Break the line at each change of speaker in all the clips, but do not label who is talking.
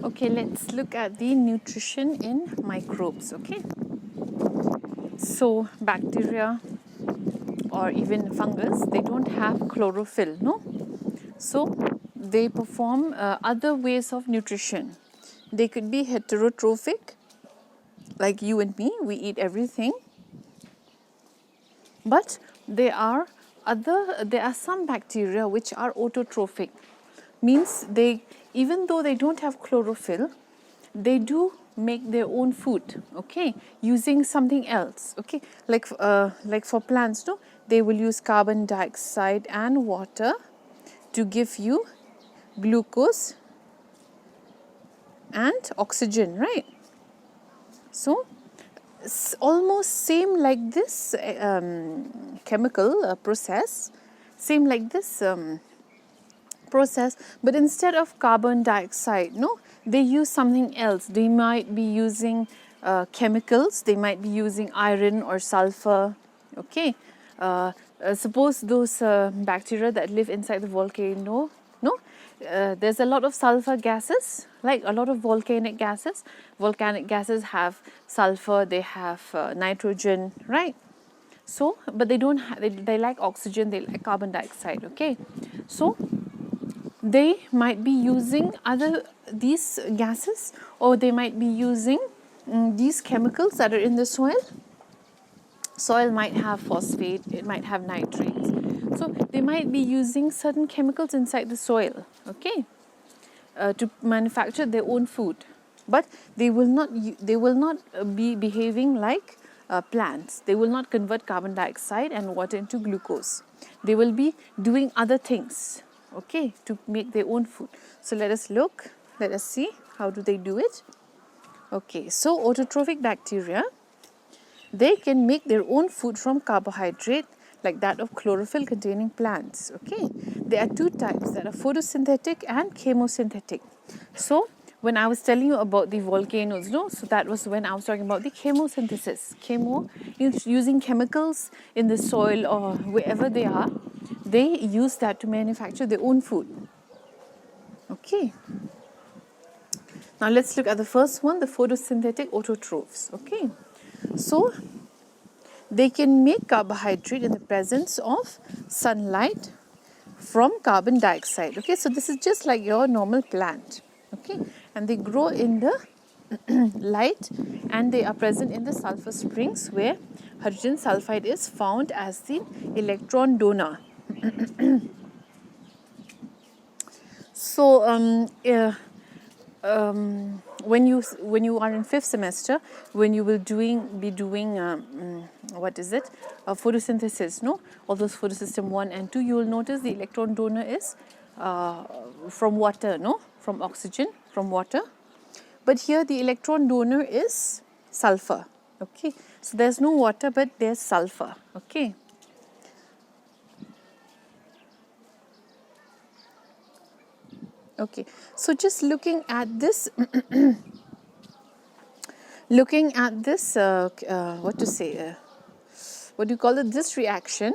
Okay, let's look at the nutrition in microbes. Okay, so bacteria or even fungus, they don't have chlorophyll, no? So they perform other ways of nutrition. They could be heterotrophic, like you and me, we eat everything. But there are some bacteria which are autotrophic, means they, even though they don't have chlorophyll, they do make their own food, okay, using something else, okay, like for plants, no, they will use carbon dioxide and water to give you glucose and oxygen, right? So almost same like this chemical process, same like this process, but instead of carbon dioxide, no, they use something else. They might be using chemicals, they might be using iron or sulfur, okay. Suppose those bacteria that live inside the volcano, no, there's a lot of sulfur gases, like a lot of volcanic gases. Volcanic gases have sulfur, they have nitrogen, right? So, but they don't have, they lack oxygen, they lack carbon dioxide, okay. So they might be using these gases, or they might be using these chemicals that are in the soil. Soil might have phosphate, it might have nitrates. So they might be using certain chemicals inside the soil, okay, to manufacture their own food. But they will not be behaving like plants. They will not convert carbon dioxide and water into glucose. They will be doing other things, okay, to make their own food. So let us look, let us see how do they do it. Okay, so autotrophic bacteria, they can make their own food from carbohydrate, like that of chlorophyll containing plants, okay. There are two types, that are photosynthetic and chemosynthetic. So when I was telling you about the volcanoes, no, so that was when I was talking about the chemosynthesis. Chemo, using chemicals in the soil or wherever they are, they use that to manufacture their own food, okay. Now let's look at the first one, the photosynthetic autotrophs, okay. So they can make carbohydrate in the presence of sunlight from carbon dioxide, okay. So this is just like your normal plant, okay, and they grow in the light, and they are present in the sulfur springs where hydrogen sulfide is found as the electron donor. So when you are in fifth semester, when you will be doing what is it, photosynthesis, no, all those photosystem 1 and 2, you will notice the electron donor is from water, no, from oxygen, from water. But here the electron donor is sulfur, okay. So there's no water, but there's sulfur, okay. Okay, so just looking at this, what to say, what do you call it, this reaction,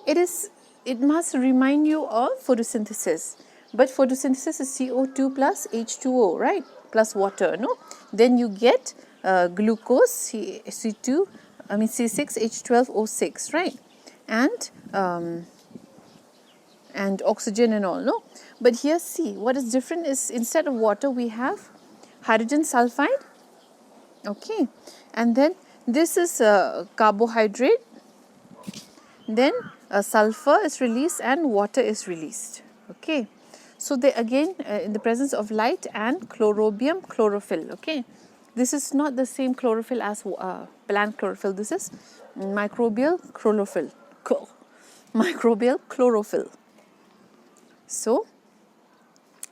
it must remind you of photosynthesis. But photosynthesis is CO2 plus H2O, right, plus water, no? Then you get glucose, C6H12O6, right, and oxygen and all, no? But here, see, what is different is instead of water, we have hydrogen sulfide, okay, and then this is carbohydrate, then sulfur is released and water is released, okay. So they again in the presence of light and chlorobium chlorophyll, okay. This is not the same chlorophyll as plant chlorophyll, this is microbial chlorophyll, microbial chlorophyll. So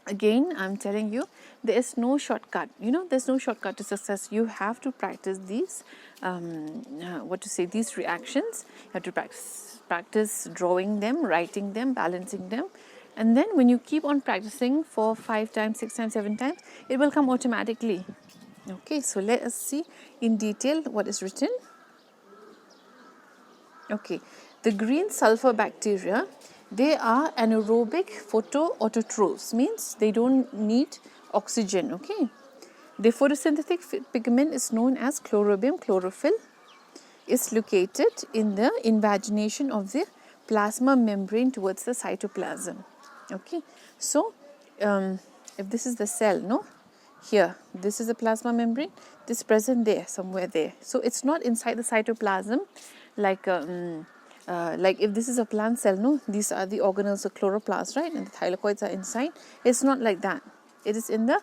again, I'm telling you, there is no shortcut, there's no shortcut to success. You have to practice these these reactions. You have to practice drawing them, writing them, balancing them, and then when you keep on practicing for 5 times, 6 times, 7 times, it will come automatically, okay. So let us see in detail what is written. Okay, the green sulfur bacteria, They are anaerobic photoautotrophs, means they don't need oxygen, okay. The photosynthetic pigment is known as chlorobium. Chlorophyll is located in the invagination of the plasma membrane towards the cytoplasm, okay. So, if this is the cell, no, here, this is the plasma membrane, this is present there, somewhere there. So, it's not inside the cytoplasm like if this is a plant cell, no, these are the organelles of chloroplast, right, and the thylakoids are inside. It's not like that. It is in the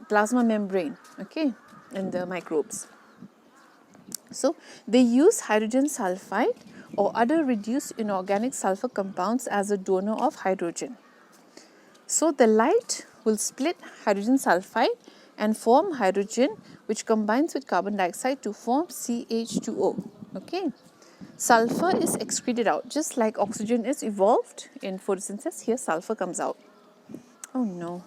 plasma membrane, okay, in the microbes. So, they use hydrogen sulfide or other reduced inorganic sulfur compounds as a donor of hydrogen. So, the light will split hydrogen sulfide and form hydrogen, which combines with carbon dioxide to form CH2O, okay. Sulfur is excreted out, just like oxygen is evolved in photosynthesis. Here sulfur comes out. Oh no.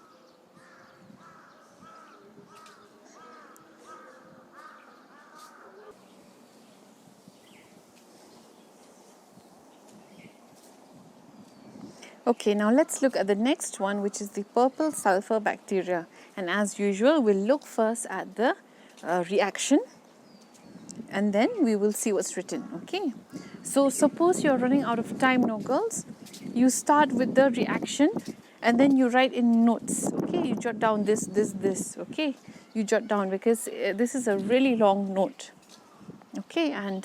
Okay, now let's look at the next one, which is the purple sulfur bacteria. And as usual, we'll look first at the reaction, and then we will see what's written, okay. So suppose you're running out of time, no girls, you start with the reaction and then you write in notes, okay. You jot down this, okay. You jot down because this is a really long note, okay. And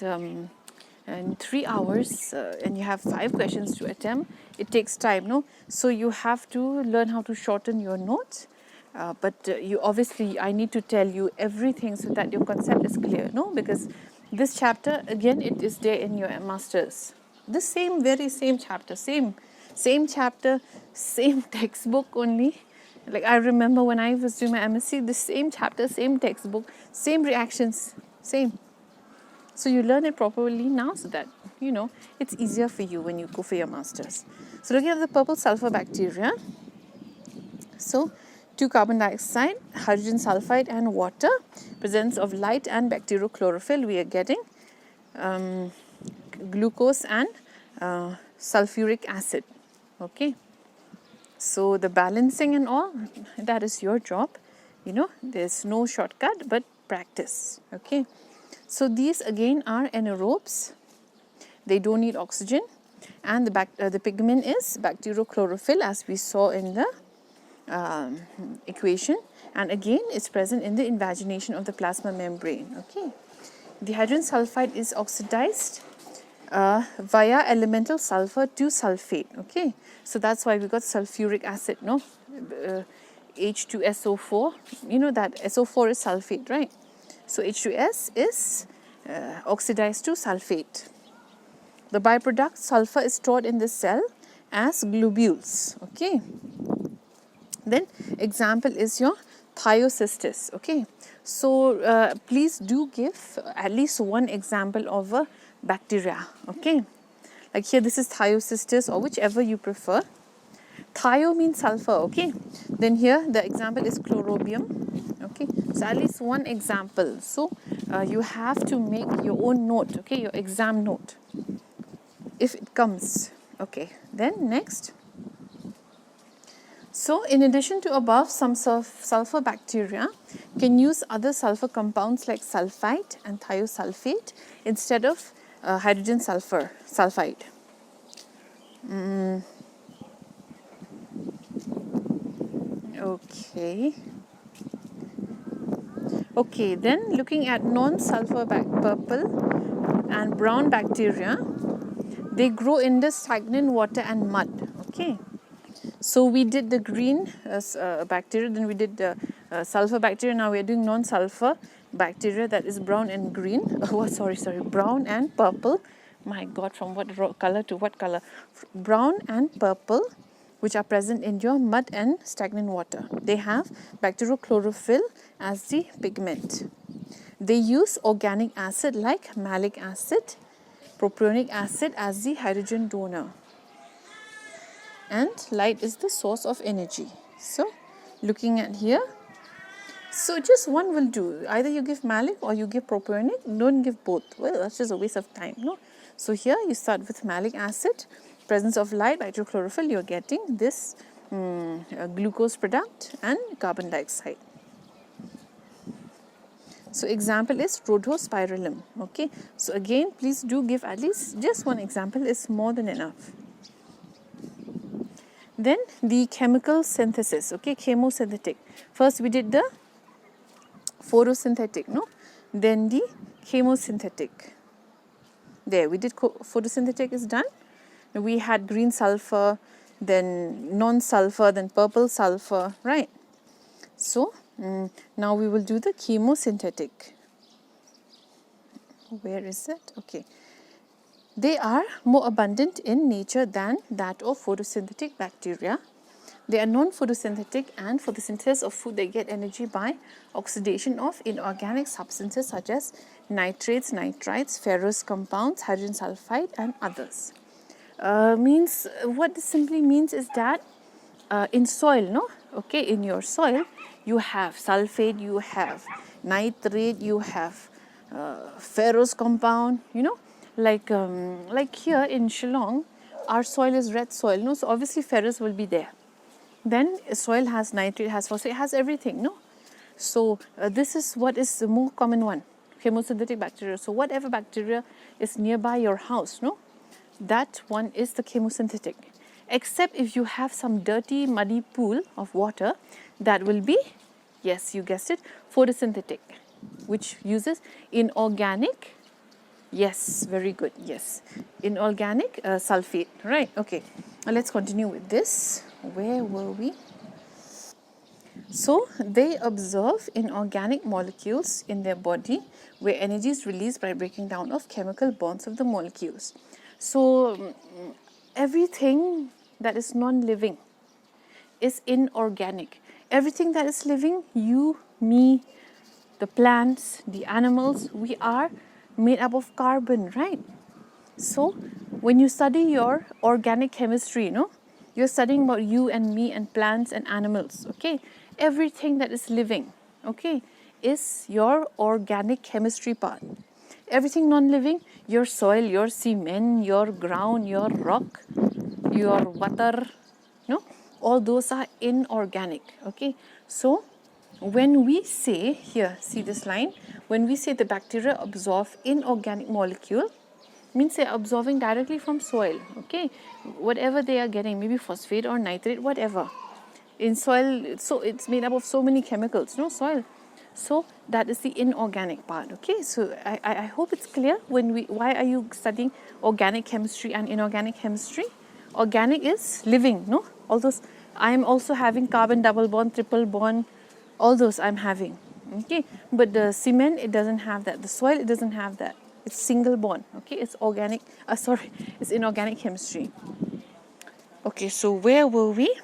3 hours and you have 5 questions to attempt, it takes time, no. So you have to learn how to shorten your notes. But you obviously, I need to tell you everything so that your concept is clear, no? Because this chapter, again, it is there in your masters. The same, very same chapter, same chapter, same textbook only. Like I remember when I was doing my MSc, the same chapter, same textbook, same reactions, same. So you learn it properly now so that, you know, it's easier for you when you go for your masters. So looking at the purple sulfur bacteria. So 2 carbon dioxide, hydrogen sulfide and water, presence of light and bacterial chlorophyll, we are getting glucose and sulfuric acid, okay. So the balancing and all, that is your job, you know, there's no shortcut but practice, okay. So these again are anaerobes, they don't need oxygen, and the pigment is bacterial chlorophyll as we saw in the equation, and again it's present in the invagination of the plasma membrane, okay. The hydrogen sulfide is oxidized via elemental sulfur to sulfate, okay. So that's why we got sulfuric acid, no, H2SO4, you know that SO4 is sulfate, right. So H2S is oxidized to sulfate. The byproduct sulfur is stored in the cell as globules, okay. Then example is your thiocystis, okay. So please do give at least one example of a bacteria, okay. Like here this is thiocystis or whichever you prefer. Thio means sulfur, okay. Then here the example is chlorobium, okay. So at least one example. So you have to make your own note, okay, your exam note if it comes, okay. Then next. So in addition to above, some sulfur bacteria can use other sulfur compounds like sulfite and thiosulfate instead of hydrogen sulfide. Okay. Okay, then looking at non-sulfur purple and brown bacteria, they grow in the stagnant water and mud, okay. So we did the green bacteria, then we did the sulfur bacteria. Now we are doing non-sulfur bacteria, that is brown and green. Oh, sorry, brown and purple. My God, from what color to what color? Brown and purple, which are present in your mud and stagnant water. They have bacterial chlorophyll as the pigment. They use organic acid like malic acid, propionic acid as the hydrogen donor. And light is the source of energy. So looking at here, so just one will do. Either you give malic or you give propionic. Don't give both. Well, that's just a waste of time, no? So here you start with malic acid. presence of light, nitrochlorophyll, you're getting this glucose product and carbon dioxide. So example is Rhodospirillum. Okay, so again please do give at least just one example is more than enough. Then the chemical synthesis, okay, chemosynthetic. First we did the photosynthetic, no? Then the chemosynthetic. There, we did photosynthetic is done. We had green sulfur, then non-sulfur, then purple sulfur, right? So, now we will do the chemosynthetic. Where is it? Okay. They are more abundant in nature than that of photosynthetic bacteria. They are non-photosynthetic, and for the synthesis of food they get energy by oxidation of inorganic substances such as nitrates, nitrites, ferrous compounds, hydrogen sulfide and others. What this simply means is that in soil, no? Okay, in your soil you have sulfate, you have nitrate, you have ferrous compound, you know, like here in Shillong, our soil is red soil, no? So obviously ferrous will be there. Then soil has nitrate, has phosphate, has everything, no? So this is what is the more common one, chemosynthetic bacteria. So whatever bacteria is nearby your house, no? That one is the chemosynthetic. Except if you have some dirty, muddy pool of water, that will be, yes, you guessed it, photosynthetic, which uses inorganic, yes, very good, yes, inorganic sulfate, right? Okay, now let's continue with this. Where were we? So they absorb inorganic molecules in their body where energy is released by breaking down of chemical bonds of the molecules. So everything that is non-living is inorganic. Everything that is living, you, me, the plants, the animals, we are made up of carbon, right? So when you study your organic chemistry, no? You're studying about you and me and plants and animals, okay? Everything that is living, okay, is your organic chemistry part. Everything non-living, your soil, your cement, your ground, your rock, your water, no? All those are inorganic, okay? So when we say, here, see this line, when we say the bacteria absorb inorganic molecule, means they are absorbing directly from soil, okay? Whatever they are getting, maybe phosphate or nitrate, whatever. In soil, so it's made up of so many chemicals, no, soil. So that is the inorganic part, okay? So I hope it's clear why are you studying organic chemistry and inorganic chemistry? Organic is living, no? All those, I am also having carbon double bond, triple bond, all those I'm having, okay? But the cement, it doesn't have that. The soil, it doesn't have that. It's single bond, okay? It's organic, it's inorganic chemistry. Okay, so where were we?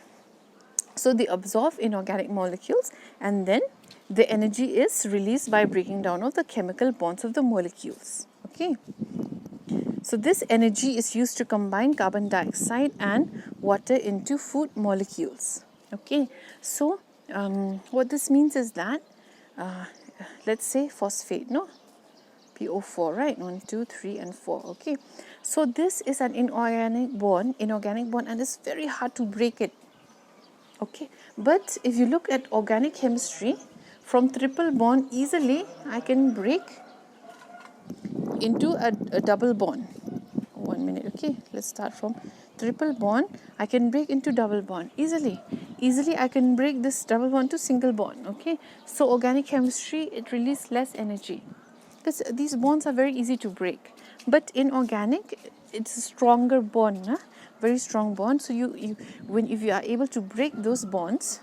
So they absorb inorganic molecules and then the energy is released by breaking down of the chemical bonds of the molecules, okay? So this energy is used to combine carbon dioxide and water into food molecules, okay? So what this means is that, let's say phosphate, no? PO4, right? 1, 2, 3 and 4, okay? So this is an inorganic bond and it's very hard to break it, okay? But if you look at organic chemistry, from triple bond easily I can break into a double bond. 1 minute, okay? Let's start from triple bond. I can break into double bond easily. Easily I can break this double bond to single bond, okay? So organic chemistry, it releases less energy because these bonds are very easy to break. But inorganic, it's a stronger bond, huh? Very strong bond. So if you are able to break those bonds,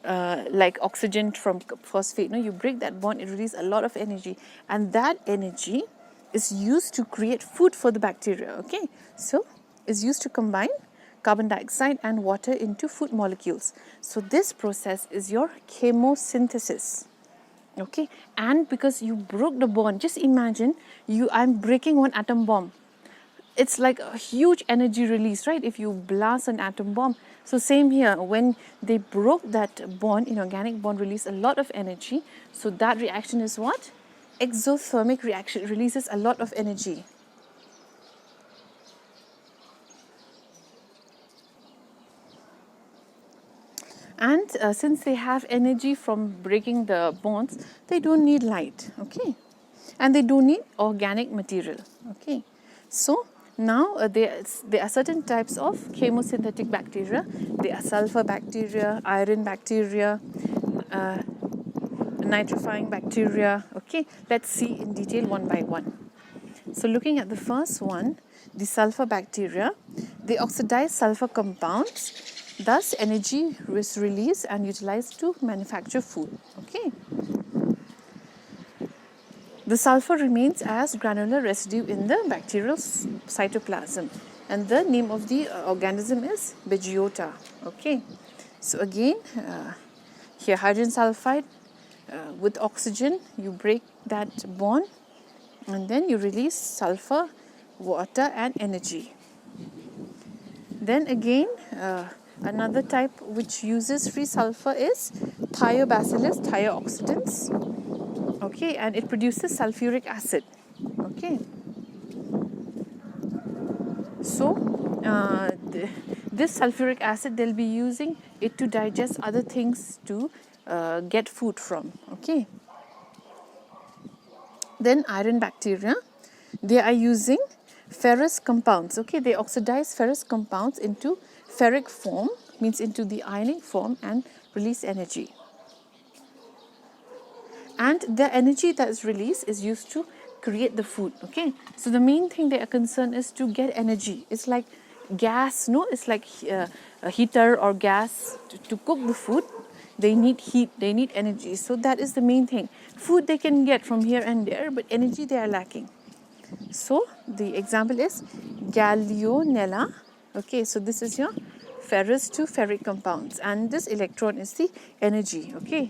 like oxygen from phosphate, no, you break that bond, it releases a lot of energy, and that energy is used to create food for the bacteria, okay? So it's used to combine carbon dioxide and water into food molecules. So this process is your chemosynthesis, okay? And because you broke the bond, just imagine I'm breaking one atom bomb. It's like a huge energy release, right? If you blast an atom bomb. So same here, when they broke that bond, inorganic bond released a lot of energy. So that reaction is what? Exothermic reaction, releases a lot of energy. And since they have energy from breaking the bonds, they don't need light, okay? And they don't need organic material, okay? So now there are certain types of chemosynthetic bacteria. There are sulfur bacteria, iron bacteria, nitrifying bacteria, okay? Let's see in detail one by one. So looking at the first one, the sulfur bacteria, they oxidize sulfur compounds. Thus, energy is released and utilized to manufacture food. Okay. The sulfur remains as granular residue in the bacterial cytoplasm, and the name of the organism is Bigiota. Okay. So again, here hydrogen sulfide with oxygen, you break that bond, and then you release sulfur, water, and energy. Then again, another type which uses free sulfur is Thiobacillus thiooxidans. Okay, and it produces sulfuric acid. Okay. So, this sulfuric acid, they'll be using it to digest other things to get food from. Okay. Then iron bacteria, they are using ferrous compounds. Okay, they oxidize ferrous compounds into ferric form, means into the ionic form, and release energy. And the energy that is released is used to create the food. Okay, so the main thing they are concerned is to get energy. It's like gas, no? It's like a heater or gas to cook the food. They need heat, they need energy. So that is the main thing. Food they can get from here and there, but energy they are lacking. So the example is Gallionella. Okay, so this is your ferrous to ferric compounds, and this electron is the energy. Okay,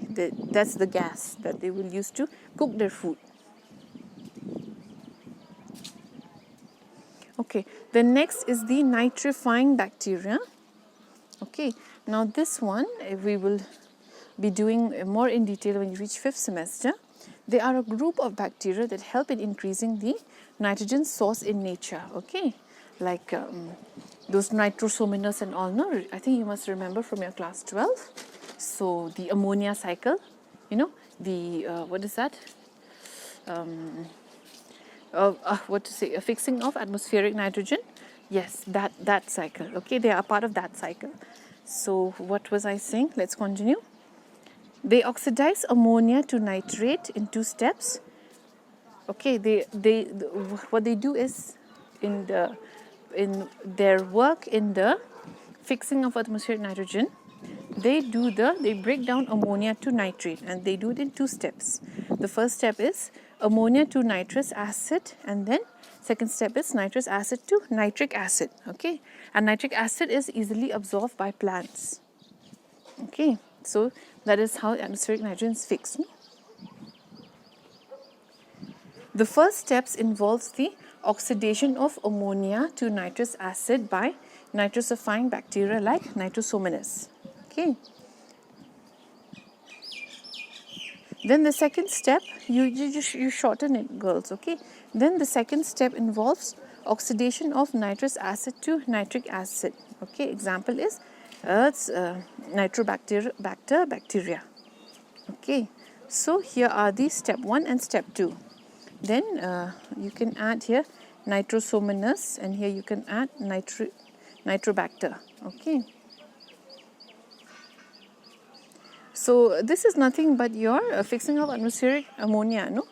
that's the gas that they will use to cook their food. Okay, the next is the nitrifying bacteria. Okay, now this one we will be doing more in detail when you reach 5th semester. They are a group of bacteria that help in increasing the nitrogen source in nature. Okay, like those nitrosomonas and all. No, I think you must remember from your class 12. So the ammonia cycle, you know, the what is that? What to say? A fixing of atmospheric nitrogen. Yes, that cycle. Okay, they are part of that cycle. So what was I saying? Let's continue. They oxidize ammonia to nitrate in 2 steps. Okay, what they do is in their work in the fixing of atmospheric nitrogen, they break down ammonia to nitrate, and they do it in 2 steps. The first step is ammonia to nitrous acid, and then second step is nitrous acid to nitric acid. Okay, and nitric acid is easily absorbed by plants. Okay, so that is how atmospheric nitrogen is fixed. The first steps involves the oxidation of ammonia to nitrous acid by nitrosifying bacteria like Nitrosomonas. Okay. Then the second step, you shorten it, girls. Okay. Then the second step involves oxidation of nitrous acid to nitric acid. Okay. Example is Nitrobacter bacteria. Okay. So here are the step 1 and step 2. Then you can add here Nitrosomonas, and here you can add Nitrobacter. Okay. So this is nothing but your fixing of atmospheric ammonia, no?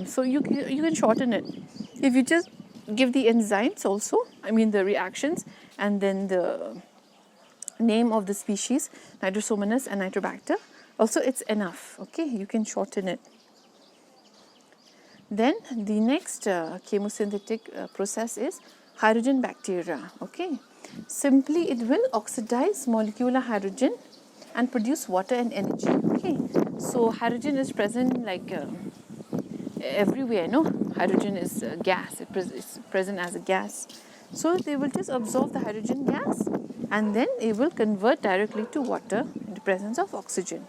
So you can shorten it. If you just give the enzymes also, I mean the reactions, and then the name of the species, Nitrosomonas and Nitrobacter, also it's enough. Okay, you can shorten it. Then the next chemosynthetic process is hydrogen bacteria. Okay, simply it will oxidize molecular hydrogen and produce water and energy. Okay, so hydrogen is present like everywhere. No, hydrogen is gas. It's present as a gas. So they will just absorb the hydrogen gas, and then it will convert directly to water in the presence of oxygen.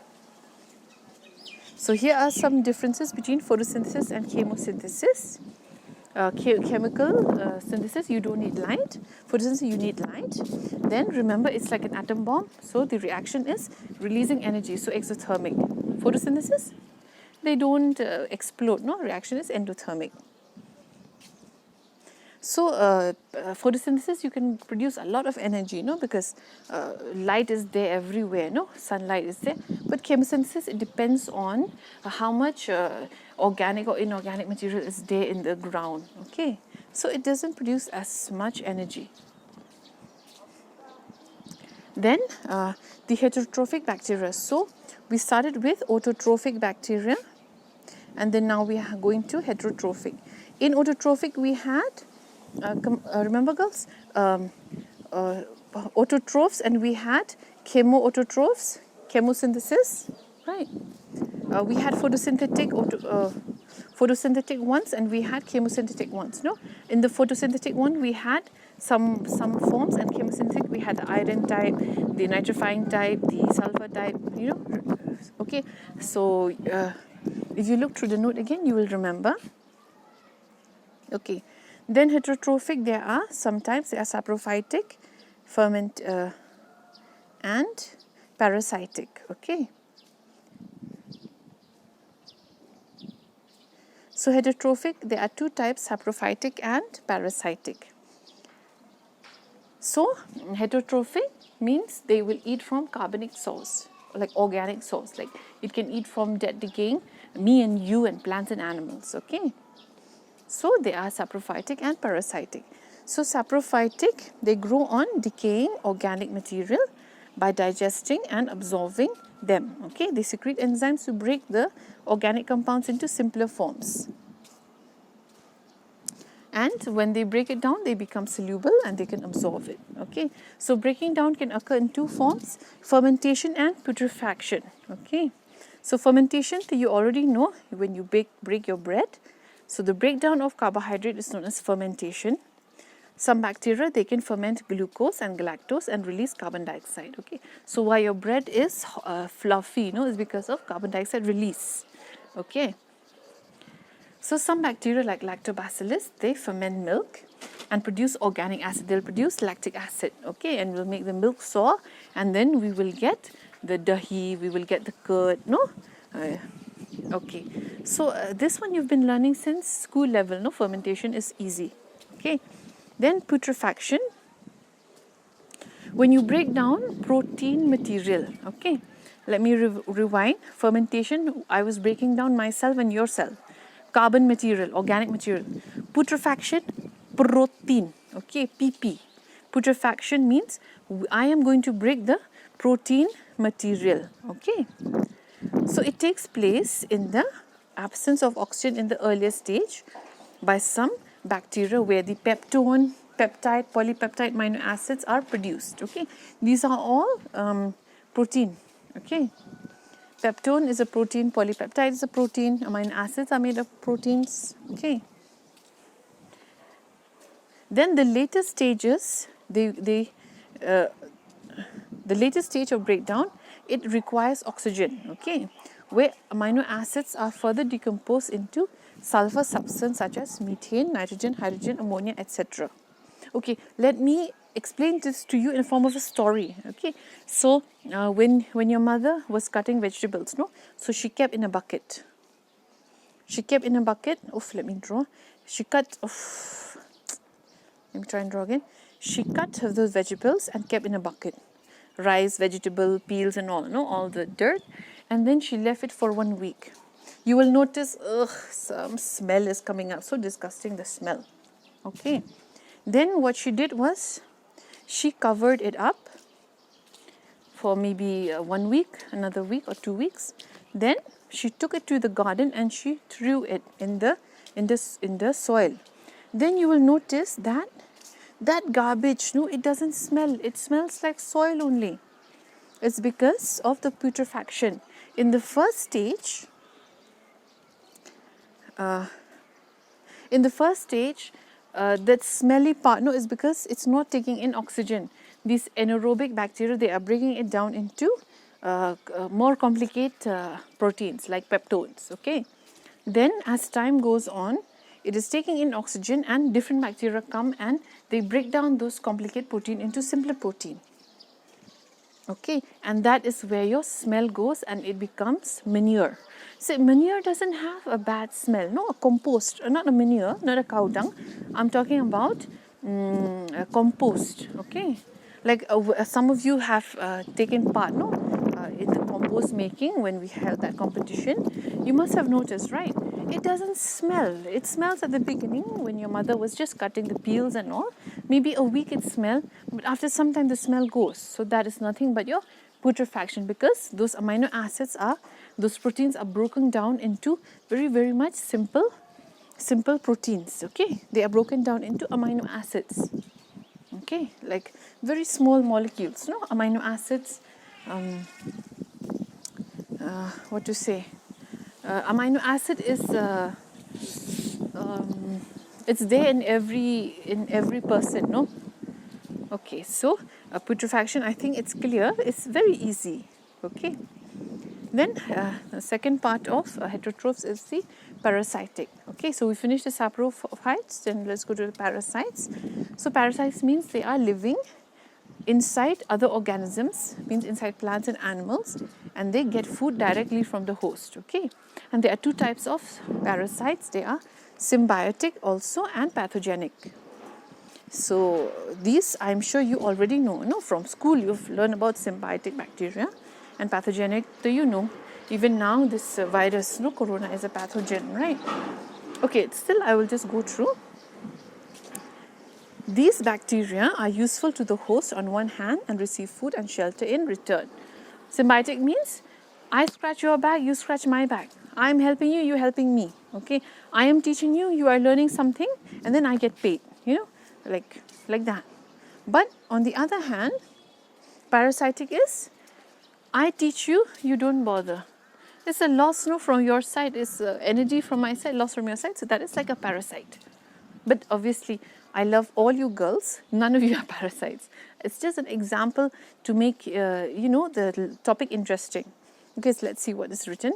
So here are some differences between photosynthesis and chemosynthesis. chemical synthesis, you don't need light. Photosynthesis, you need light. Then remember, it's like an atom bomb. So the reaction is releasing energy, so exothermic. Photosynthesis, they don't explode, no, reaction is endothermic. So photosynthesis, you can produce a lot of energy, no, because light is there everywhere, no, sunlight is there. But chemosynthesis, it depends on how much organic or inorganic material is there in the ground, okay. So it doesn't produce as much energy. Then the heterotrophic bacteria. So we started with autotrophic bacteria, and then now we are going to heterotrophic. In autotrophic, we had remember girls, autotrophs, and we had chemoautotrophs, chemosynthesis, right? We had photosynthetic ones, and we had chemosynthetic ones. No, in the photosynthetic one we had some forms, and chemosynthetic we had the iron type, the nitrifying type, the sulfur type. You know, okay. So if you look through the note again, you will remember. Okay. Then heterotrophic, there are sometimes they are saprophytic, ferment and parasitic. Okay. So heterotrophic, there are two types, saprophytic and parasitic. So heterotrophic means they will eat from carbonic source, like organic source, like it can eat from dead decaying me and you and plants and animals. Okay. So they are saprophytic and parasitic. So saprophytic, they grow on decaying organic material by digesting and absorbing them. Okay, they secrete enzymes to break the organic compounds into simpler forms. And when they break it down, they become soluble and they can absorb it. Okay, so breaking down can occur in two forms: fermentation and putrefaction. Okay, so fermentation, you already know when you break your bread. So the breakdown of carbohydrate is known as fermentation. Some bacteria, they can ferment glucose and galactose and release carbon dioxide. Okay, so why your bread is fluffy, is because of carbon dioxide release. Okay, so some bacteria like lactobacillus, they ferment milk and produce organic acid. They'll produce lactic acid. Okay, and will make the milk sour, and then we will get the dahi, we will get the curd. Okay, so this one you've been learning since school level, no? Fermentation is easy. Okay, then putrefaction. When you break down protein material, okay, let me rewind. Fermentation, I was breaking down myself and yourself. Carbon material, organic material. Putrefaction, protein, okay, PP. Putrefaction means I am going to break the protein material, okay. So it takes place in the absence of oxygen in the earlier stage by some bacteria where the peptone, peptide, polypeptide amino acids are produced. Okay, these are all protein. Okay, peptone is a protein, polypeptide is a protein, amino acids are made of proteins. Okay, then the later stages, the later stage of breakdown, it requires oxygen, okay, where amino acids are further decomposed into sulfur substance such as methane, nitrogen, hydrogen, ammonia, etc. Okay, let me explain this to you in the form of a story. Okay, so when your mother was cutting vegetables, so she kept in a bucket. Let me draw. Let me try and draw again. She cut those vegetables and kept in a bucket. Rice, vegetable, peels and all the dirt, and then she left it for 1 week. You will notice, some smell is coming up, so disgusting the smell. Okay, then what she did was, she covered it up for maybe 1 week, another week or 2 weeks. Then she took it to the garden and she threw it in the soil. Then you will notice that garbage, it doesn't smell. It smells like soil only. It's because of the putrefaction. In the first stage, that smelly part, is because it's not taking in oxygen. These anaerobic bacteria, they are breaking it down into more complicated proteins like peptones. Okay. Then as time goes on, it is taking in oxygen, and different bacteria come and they break down those complicated protein into simpler protein. Okay, and that is where your smell goes and it becomes manure. So manure doesn't have a bad smell, no, a compost, not a manure, not a cow dung. I'm talking about a compost, okay. Like some of you have taken part, no, in the compost making when we held that competition. You must have noticed, right? It doesn't smell. It smells at the beginning when your mother was just cutting the peels and all. Maybe a week it smells, but after some time the smell goes. So that is nothing but your putrefaction, because those amino acids those proteins are broken down into very much simple proteins, okay? They are broken down into amino acids, okay? Like very small molecules, no? Amino acids, what to say? Amino acid is it's there in every person, no? Okay, so putrefaction, I think it's clear. It's very easy. Okay. Then the second part of heterotrophs is the parasitic. Okay, so we finished the saprophytes. Then let's go to the parasites. So parasites means they are living inside other organisms, means inside plants and animals, and they get food directly from the host. Okay, and there are two types of parasites. They are symbiotic also and pathogenic. So these I'm sure you already know. No, from school you've learned about symbiotic bacteria and pathogenic. Do you know? Even now this virus, no, corona is a pathogen, right? Okay, still I will just go through. These bacteria are useful to the host on one hand and receive food and shelter in return. Symbiotic means I scratch your back, you scratch my back. I am helping you, you are helping me. Okay, I am teaching you, you are learning something, and then I get paid. You know, like that. But on the other hand, parasitic is I teach you, you don't bother. It's a loss, no, from your side. It's energy from my side, loss from your side. So that is like a parasite. But obviously, I love all you girls. None of you are parasites. It's just an example to make you know, the topic interesting. Okay, so let's see what is written.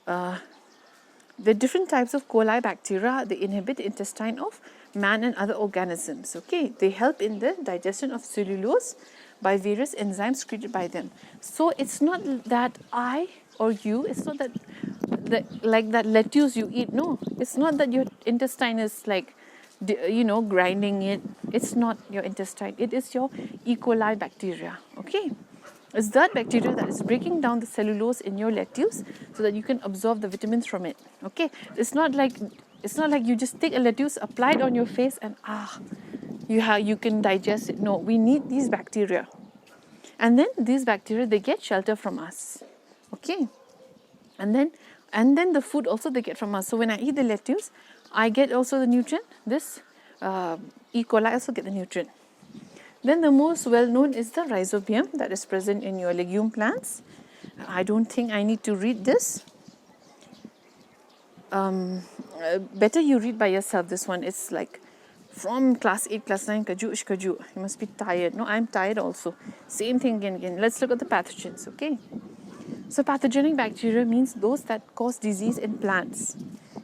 The different types of coli bacteria, they inhibit the intestine of man and other organisms. Okay, they help in the digestion of cellulose by various enzymes secreted by them. So it's not that I or you, it's not that like that lettuce you eat. No, it's not that your intestine is like, you know, grinding it. It's not your intestine. It is your E. coli bacteria. Okay. It's that bacteria that is breaking down the cellulose in your lettuce so that you can absorb the vitamins from it. Okay. It's not like you just take a lettuce, apply it on your face, and you can digest it. No, we need these bacteria. And then these bacteria, they get shelter from us. Okay. And then the food also they get from us. So when I eat the lettuce, I get also the nutrient. This E. coli also get the nutrient. Then the most well-known is the rhizobium that is present in your legume plants. I don't think I need to read this. Better you read by yourself this one. It's like from class 8, class 9, kaju. You must be tired. No, I'm tired also. Same thing again. Let's look at the pathogens, okay? So pathogenic bacteria means those that cause disease in plants,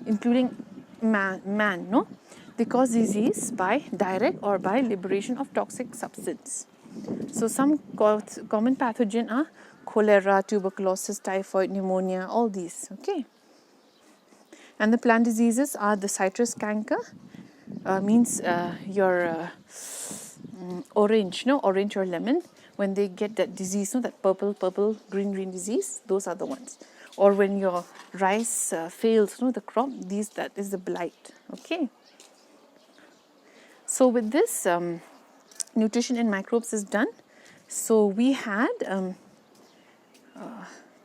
including man, no? They cause disease by direct or by liberation of toxic substance. So some common pathogen are cholera, tuberculosis, typhoid, pneumonia, all these, okay? And the plant diseases are the citrus canker, means your orange or lemon. When they get that disease, no, that purple, green disease, those are the ones. Or when your rice fails, no, the crop, that is the blight, okay? So with this, nutrition in microbes is done. So we had,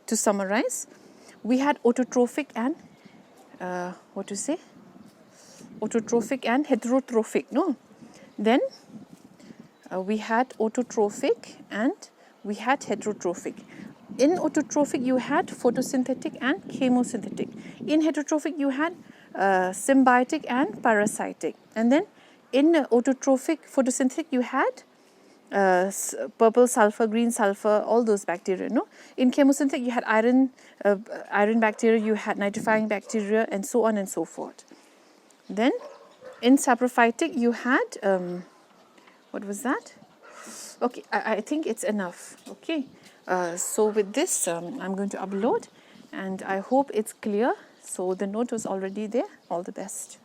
to summarize, we had autotrophic and, autotrophic and heterotrophic, no? Then we had autotrophic and we had heterotrophic. In autotrophic, you had photosynthetic and chemosynthetic. In heterotrophic, you had symbiotic and parasitic. And then in autotrophic photosynthetic, you had purple sulfur, green sulfur, all those bacteria. No, in chemosynthetic, you had iron bacteria, you had nitrifying bacteria, and so on and so forth. Then in saprophytic you had, what was that? Okay, I think it's enough. Okay, so with this I'm going to upload, and I hope it's clear. So the note was already there. All the best.